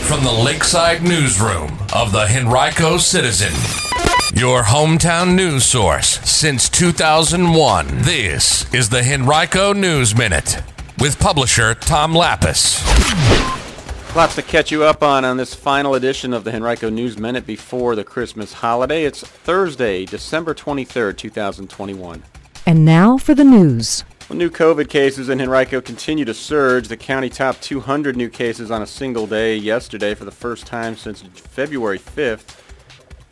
From the Lakeside Newsroom of the Henrico Citizen, your hometown news source since 2001. This is the Henrico News Minute with publisher Tom Lapis. Lots to catch you up on this final edition of the Henrico News Minute before the Christmas holiday. It's Thursday, December 23rd, 2021. And now for the news. Well, new COVID cases in Henrico continue to surge. The county topped 200 new cases on a single day yesterday for the first time since February 5th,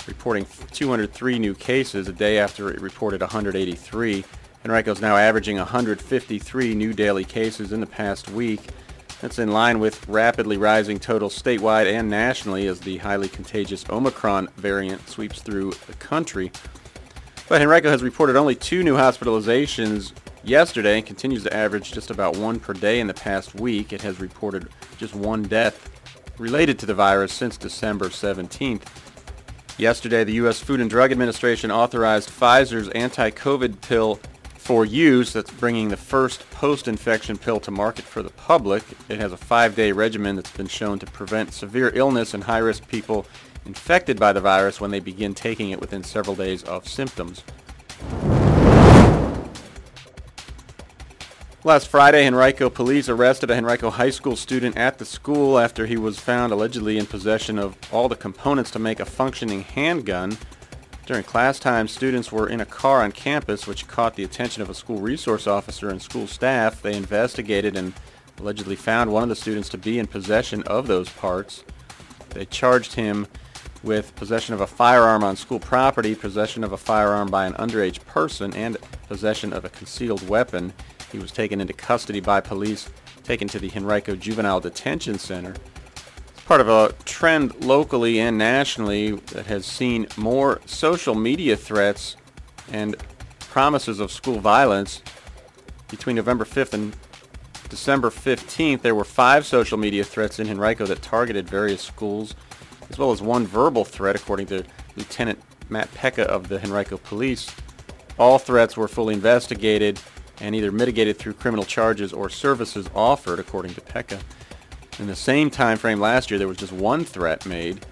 reporting 203 new cases a day after it reported 183. Henrico is now averaging 153 new daily cases in the past week. That's in line with rapidly rising totals statewide and nationally as the highly contagious Omicron variant sweeps through the country. But Henrico has reported only 2 new hospitalizations yesterday and continues to average just about 1 per day in the past week. It has reported just 1 death related to the virus since December 17th. Yesterday, the U.S. Food and Drug Administration authorized Pfizer's anti-COVID pill for use. That's bringing the first post-infection pill to market for the public. It has a 5-day regimen that's been shown to prevent severe illness in high-risk people infected by the virus when they begin taking it within several days of symptoms. Last Friday, Henrico police arrested a Henrico high school student at the school after he was found allegedly in possession of all the components to make a functioning handgun. During class time, students were in a car on campus, which caught the attention of a school resource officer and school staff. They investigated and allegedly found one of the students to be in possession of those parts. They charged him with possession of a firearm on school property, possession of a firearm by an underage person, and possession of a concealed weapon. He was taken into custody by police, taken to the Henrico Juvenile Detention Center. It's part of a trend locally and nationally that has seen more social media threats and promises of school violence. Between November 5th and December 15th, there were 5 social media threats in Henrico that targeted various schools, as well as 1 verbal threat, according to Lieutenant Matt Pecca of the Henrico Police. All threats were fully investigated and either mitigated through criminal charges or services offered, according to Pecca. In the same time frame last year, there was just 1 threat made,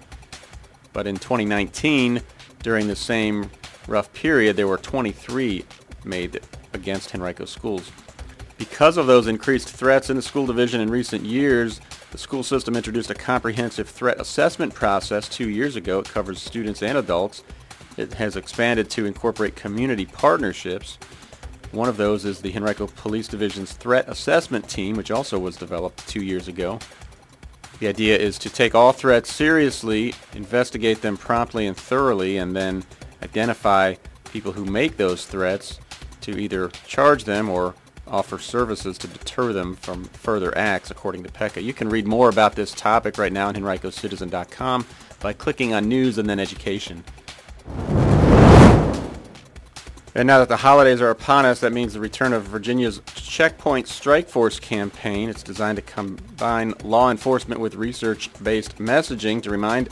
but in 2019, during the same rough period, there were 23 made against Henrico schools. Because of those increased threats in the school division in recent years, the school system introduced a comprehensive threat assessment process 2 years ago. It covers students and adults. It has expanded to incorporate community partnerships. One of those is the Henrico Police Division's Threat Assessment Team, which also was developed 2 years ago. The idea is to take all threats seriously, investigate them promptly and thoroughly, and then identify people who make those threats to either charge them or offer services to deter them from further acts, according to Pecca. You can read more about this topic right now on henricocitizen.com by clicking on News and then Education. And now that the holidays are upon us, that means the return of Virginia's Checkpoint Strike Force campaign. It's designed to combine law enforcement with research-based messaging to remind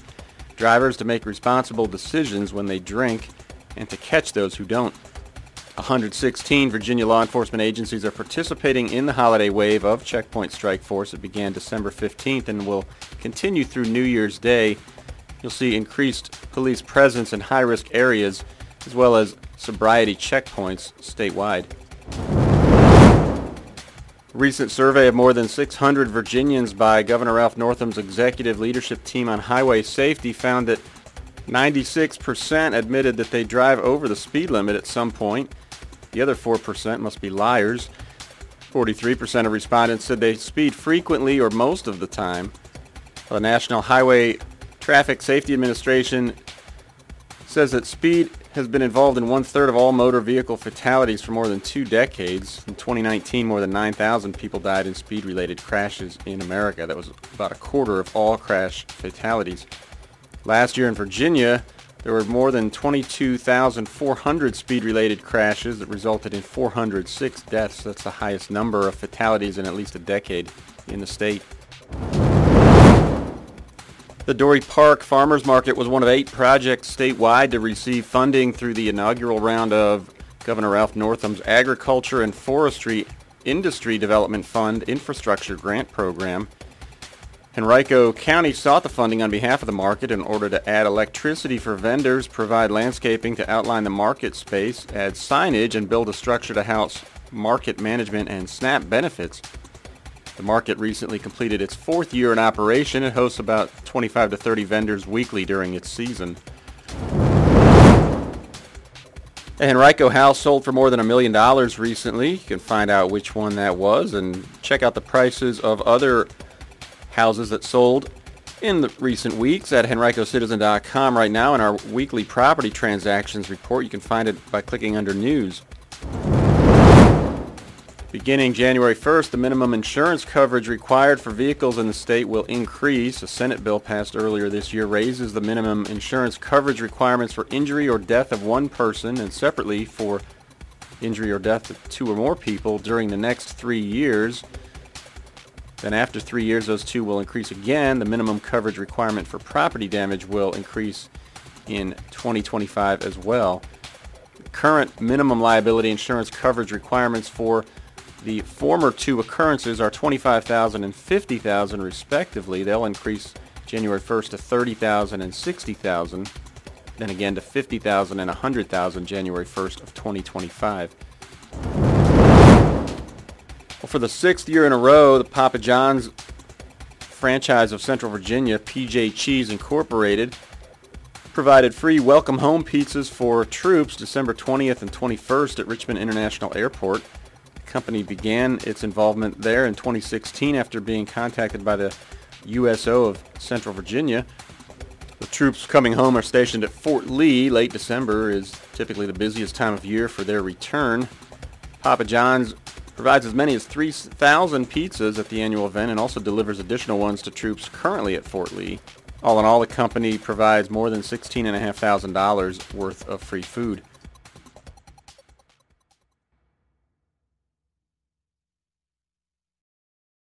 drivers to make responsible decisions when they drink and to catch those who don't. 116 Virginia law enforcement agencies are participating in the holiday wave of Checkpoint Strike Force. It began December 15th and will continue through New Year's Day. You'll see increased police presence in high-risk areas as well as sobriety checkpoints statewide. A recent survey of more than 600 Virginians by Governor Ralph Northam's executive leadership team on highway safety found that 96% admitted that they drive over the speed limit at some point. The other 4% must be liars. 43% of respondents said they speed frequently or most of the time. The National Highway Traffic Safety Administration says that speed has been involved in 1/3 of all motor vehicle fatalities for more than 2 decades. In 2019, more than 9,000 people died in speed-related crashes in America. That was about 1/4 of all crash fatalities. Last year in Virginia, there were more than 22,400 speed-related crashes that resulted in 406 deaths. That's the highest number of fatalities in at least a decade in the state. The Dory Park Farmers Market was one of 8 projects statewide to receive funding through the inaugural round of Governor Ralph Northam's Agriculture and Forestry Industry Development Fund Infrastructure Grant Program. Henrico County sought the funding on behalf of the market in order to add electricity for vendors, provide landscaping to outline the market space, add signage, and build a structure to house market management and SNAP benefits. The market recently completed its 4th year in operation. It hosts about 25 to 30 vendors weekly during its season. A Henrico house sold for more than $1 million recently. You can find out which one that was and check out the prices of other houses that sold in the recent weeks at henricocitizen.com right now in our weekly property transactions report. You can find it by clicking under News. Beginning January 1st, the minimum insurance coverage required for vehicles in the state will increase. A Senate bill passed earlier this year raises the minimum insurance coverage requirements for injury or death of one person and separately for injury or death of 2 or more people during the next 3 years. Then after 3 years, those two will increase again. The minimum coverage requirement for property damage will increase in 2025 as well. The current minimum liability insurance coverage requirements for the former 2 occurrences are $25,000 and $50,000 respectively. They'll increase January 1st to $30,000 and $60,000, then again to $50,000 and $100,000 January 1st of 2025. Well, for the 6th year in a row, the Papa John's franchise of Central Virginia, PJ Cheese Incorporated, provided free welcome home pizzas for troops December 20th and 21st at Richmond International Airport. The company began its involvement there in 2016 after being contacted by the USO of Central Virginia. The troops coming home are stationed at Fort Lee. Late December is typically the busiest time of year for their return. Papa John's provides as many as 3,000 pizzas at the annual event and also delivers additional ones to troops currently at Fort Lee. All in all, the company provides more than $16,500 worth of free food.